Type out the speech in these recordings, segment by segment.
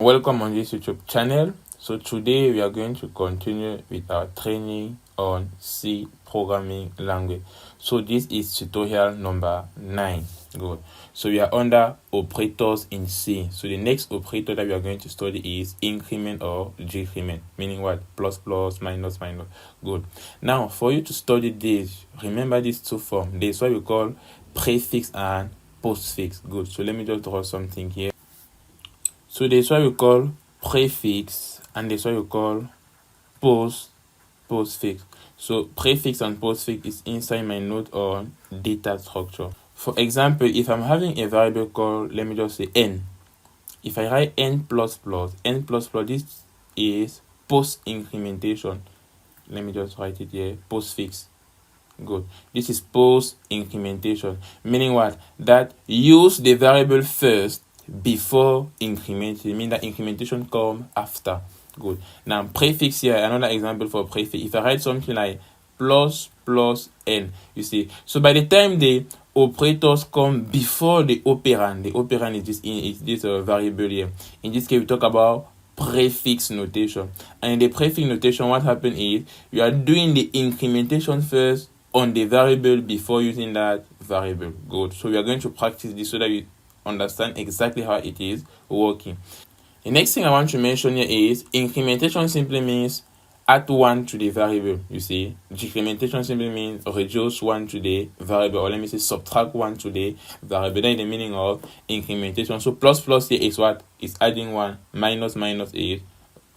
Welcome on this YouTube channel. So today we are going to continue with our training on C programming language. So this is tutorial number 9. Good. So we are under operators in C. So the next operator that we are going to study is increment or decrement, meaning what? Plus, plus, minus, minus. Good. Now for you to study this, remember these two forms. This is what we call prefix and postfix. Good. So let me just draw something here. So this what we call prefix and this what we call postfix. So prefix and postfix is inside my note on data structure. For example, if I'm having a variable called, let me just say n. If I write n plus plus, this is post-incrementation. Let me just write it here, postfix. Good. This is post-incrementation, meaning what? That use the variable first before incrementing, mean that incrementation come after. Good. Now prefix here, another example for prefix. If I write something like plus plus n, you see, so by the time the operators come before the operand is this variable here. In this case we talk about prefix notation, and in the prefix notation what happens is you are doing the incrementation first on the variable before using that variable. Good. So we are going to practice this so that you understand exactly how it is working. The next thing I want to mention here is incrementation simply means add 1 to the variable, you see. Decrementation simply means reduce 1 to the variable, or let me say subtract 1 to the variable. Then the meaning of incrementation. So plus plus here is what? Is adding 1. Minus minus is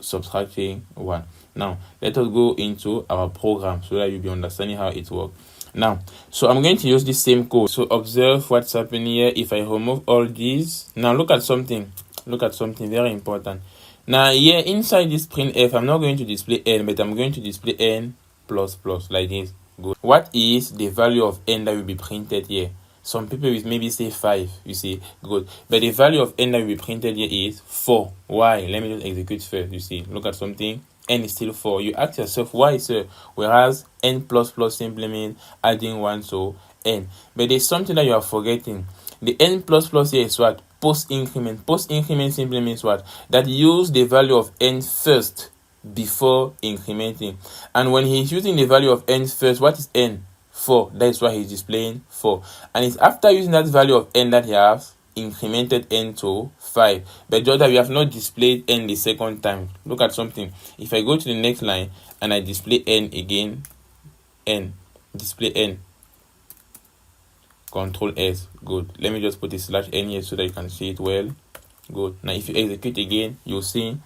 subtracting 1. Now let us go into our program so that you'll be understanding how it works. Now, so I'm going to use the same code. So observe what's happening here. If I remove all these, now look at something very important. Now here inside this printf, I'm not going to display n, but I'm going to display n plus plus like this. Good. What is the value of n that will be printed here? Some people will maybe say 5, you see. Good. But the value of n that will be printed here is 4. Why? Let me just execute first, you see. Look at something. N is still 4. You ask yourself, why, sir? Whereas n plus plus simply means adding 1 to n. But there's something that you are forgetting. The n plus plus here is what? Post-increment. Post-increment simply means what? That use the value of n first before incrementing. And when he's using the value of n first, what is n? 4. That is why he's displaying 4. And it's after using that value of n that he has incremented n to 5. But just that we have not displayed n the second time. Look at something. If I go to the next line and I display n again, display n, Control S. Good. Let me just put a slash n here so that you can see it well. Good. Now if you execute again, you'll see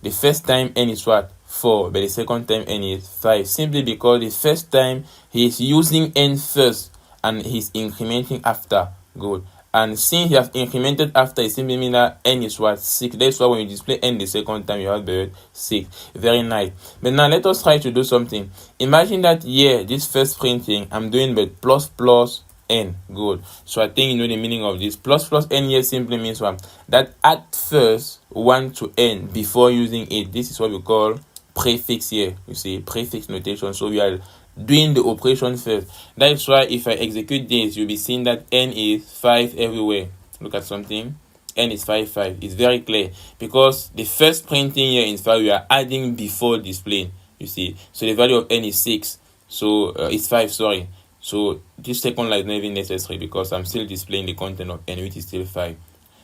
the first time n is what? 4, but the second time n is 5. Simply because the first time he is using n first and he's incrementing after. Good. And since you have incremented after, it simply means that n is what? 6. That's why when you display n the second time, you have the 6. Very nice. But now let us try to do something. Imagine that here, this first printing, I'm doing but plus plus n. Good. So I think you know the meaning of this. Plus plus n here simply means what? That add first 1 to n before using it. This is what we call prefix here. You see, prefix notation. So we are doing the operation first. That is why if I execute this, you'll be seeing that n is 5 everywhere. Look at something. N is 5, 5. It's very clear because the first printing here in 5 we are adding before displaying. You see, so the value of n is 6. So it's 5. Sorry. So this second line is not even necessary because I'm still displaying the content of n, which is still 5.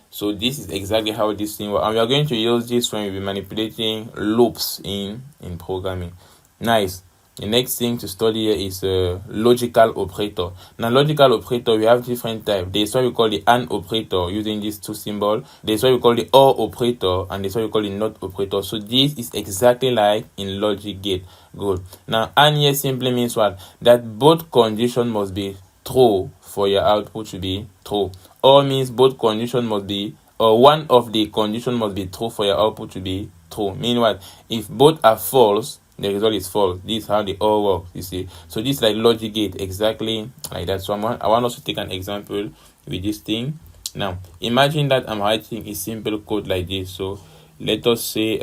So this is exactly how this thing works. And we are going to use this when we'll be manipulating loops in programming. Nice. The next thing to study here is logical operator. Now, logical operator, we have different types. There's what we call the AND operator using these two symbols. There's what we call the OR operator, and there's what we call the NOT operator. So this is exactly like in logic gate. Good. Now, AND here simply means what? That both conditions must be true for your output to be true. OR means both conditions must be, or one of the conditions must be true for your output to be true. Meaning what? If both are false, the result is false. This is how they all work, you see. So this is like logic gate, exactly like that. So I want us to take an example with this thing. Now imagine that I'm writing a simple code like this. So let us say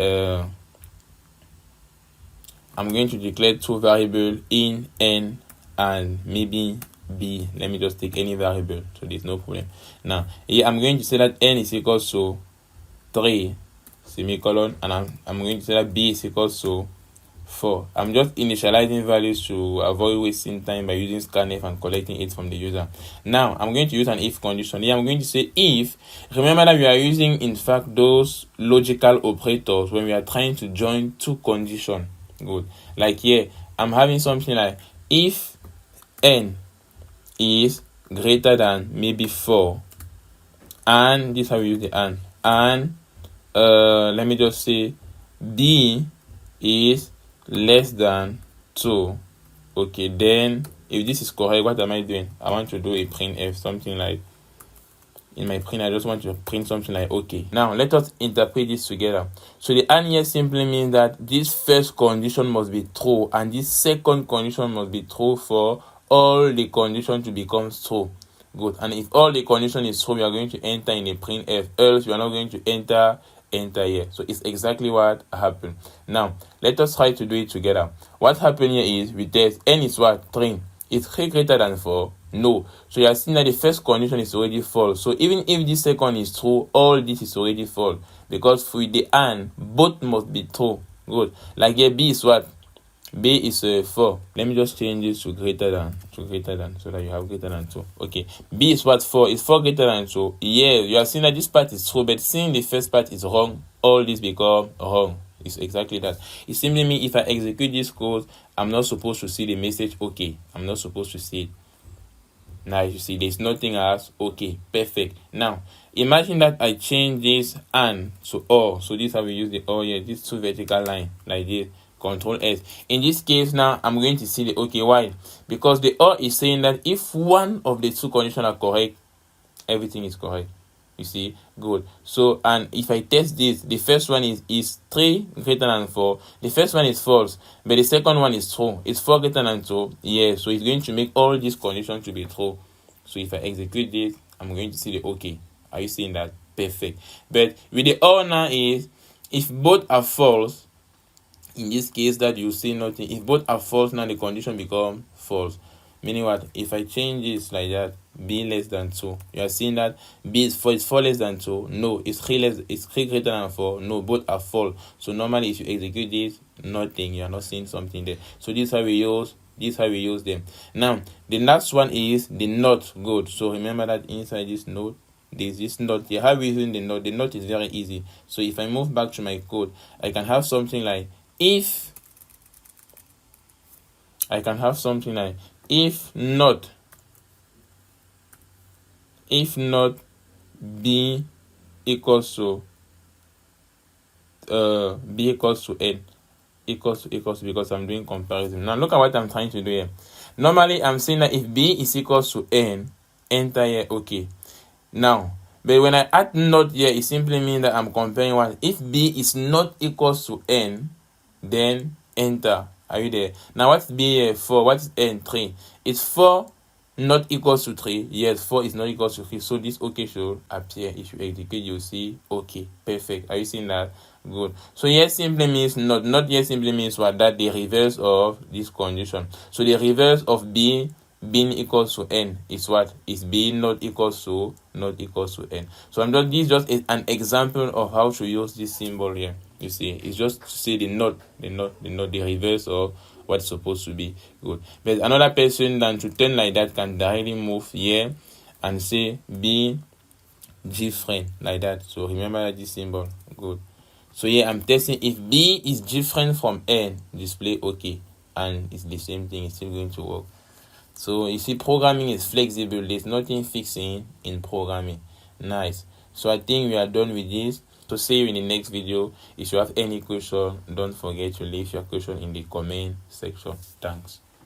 I'm going to declare two variables in n and maybe b. Let me just take any variable, so there's no problem. Now here I'm going to say that n is equals to 3 semicolon, and I'm going to say that b is equals to 4. I'm just initializing values to avoid wasting time by using scanf and collecting it from the user. Now I'm going to use an if condition. Here I'm going to say if. Remember that we are using in fact those logical operators when we are trying to join two conditions. Good. Like here I'm having something like if n is greater than maybe 4, and this is how we use the and let me just say b is less than 2. Okay, then if this is correct, what am I doing? I want to do a printf, something like, in my print I just want to print something like okay. Now let us interpret this together. So the and here simply means that this first condition must be true and this second condition must be true for all the condition to become true. Good. And if all the condition is true, we are going to enter in a printf, else we are not going to enter here. So it's exactly what happened. Now let us try to do it together. What happened here is we test n is what? 3. Is 3 greater than 4? No. So you are seeing that the first condition is already false. So even if this second is true, all this is already false, because with the and both must be true. Good. Like here b is what? b is 4. Let me just change this to greater than so that you have greater than 2. Okay, b is what? 4. Is 4 greater than 2? Yeah, you are seeing that this part is true, but seeing the first part is wrong, all this become wrong. It's exactly that. It simply means if I execute this code, I'm not supposed to see the message okay. I'm not supposed to see it. Now you see there's nothing else. Okay, perfect. Now imagine that I change this and to or. So this is how we use the or here. This 2 vertical line like this. Control S. In this case now I'm going to see the okay. Why? Because the or is saying that if one of the two conditions are correct, everything is correct. You see, good. So and if I test this, the first one is 3 greater than 4. The first one is false, but the second one is true. It's 4 greater than 2. Yeah, so it's going to make all these conditions to be true. So if I execute this, I'm going to see the okay. Are you seeing that? Perfect. But with the or now is if both are false, in this case that you see nothing. If both are false, now the condition become false. Meaning what? If I change this like that, b less than 2, you are seeing that b is 4. Is 4 less than 2? No. Is 3 greater than 4? No. Both are false. So normally if you execute this, nothing. You are not seeing something there. So this is how we use them. Now the next one is the not. Good. So remember that inside this note there's this not here. How we using the not? The not is very easy. So if I move back to my code, I can have something like if not b equals to n equals to because I'm doing comparison. Now look at what I'm trying to do here. Normally I'm saying that if b is equals to n, enter here okay. Now but when I add not here, it simply means that I'm comparing what if b is not equals to n, then enter. Are you there? Now what's b here? 4. What's n? 3. Is 4 not equals to 3? Yes, 4 is not equals to 3. So this okay should appear. If you execute, you'll see okay. Perfect. Are you seeing that? Good. So yes simply means not. Not yes simply means what? That the reverse of this condition. So the reverse of b being equals to n is what? Is b not equals to n. So this is just an example of how to use this symbol here. You see, it's just to say the reverse of what's supposed to be. Good. But another person than to turn like that can directly move here and say b different like that. So remember this symbol. Good. So here I'm testing if b is different from n, display okay, and it's the same thing. It's still going to work. So you see, programming is flexible. There's nothing fixing in programming. Nice. So I think we are done with this. So see you in the next video. If you have any question, don't forget to leave your question in the comment section. Thanks.